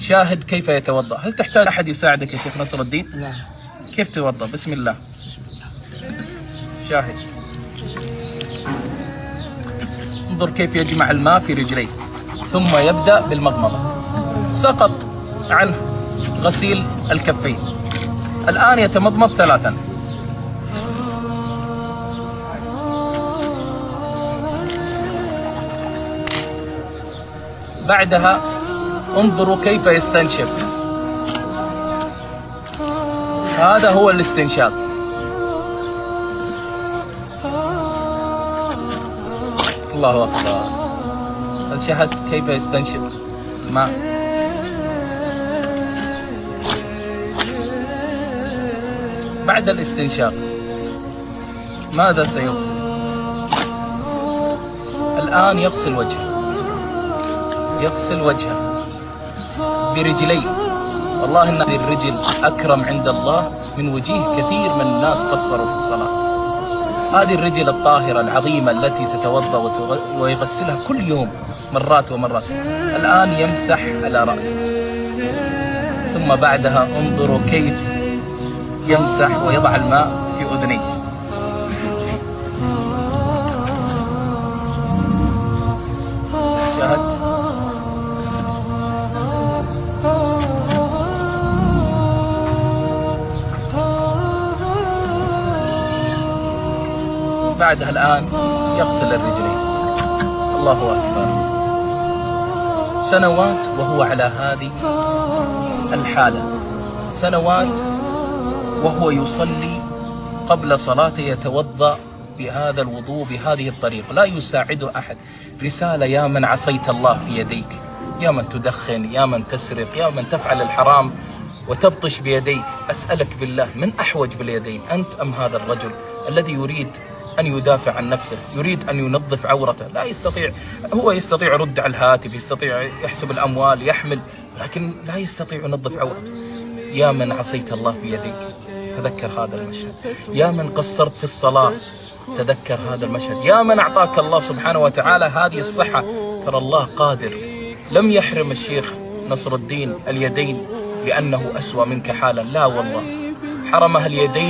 شاهد كيف يتوضأ. هل تحتاج أحد يساعدك يا شيخ نصر الدين؟ لا. كيف توضأ؟ بسم الله. شاهد، انظر كيف يجمع الماء في رجليه ثم يبدأ بالمضمضة. سقط عنه غسيل الكفين، الآن يتمضمض 3. بعدها انظروا كيف يستنشق. هذا هو الاستنشاق. الله أكبر. هل شاهدت كيف يستنشق الماء؟ بعد الاستنشاق ماذا سيغسل؟ الآن يغسل وجهه، يغسل وجهه برجليه. والله إن هذه الرجل أكرم عند الله من وجيه كثير من الناس قصروا في الصلاة. هذه الرجل الطاهرة العظيمة التي تتوضأ ويغسلها كل يوم مرات ومرات، الآن يمسح على رأسه. ثم بعدها انظروا كيف يمسح ويضع الماء في أذنيه. شاهدت؟ بعدها الآن يغسل الرجلين. الله أكبر. سنوات وهو على هذه الحالة، سنوات وهو يصلي قبل صلاته يتوضأ بهذا الوضوء بهذه الطريقة، لا يساعده أحد. رسالة: يا من عصيت الله في يديك، يا من تدخن، يا من تسرق، يا من تفعل الحرام وتبطش بيديك، أسألك بالله من أحوج باليدين، أنت أم هذا الرجل الذي يريد أن يدافع عن نفسه، يريد أن ينظف عورته، لا يستطيع. هو يستطيع يرد على الهاتف، يستطيع يحسب الأموال، يحمل، لكن لا يستطيع ينظف عورته. يا من عصيت الله بيديك، تذكر هذا المشهد. يا من قصرت في الصلاة، تذكر هذا المشهد. يا من أعطاك الله سبحانه وتعالى هذه الصحة، ترى الله قادر. لم يحرم الشيخ نصر الدين اليدين لأنه أسوأ منك حالا، لا والله، حرمها اليدين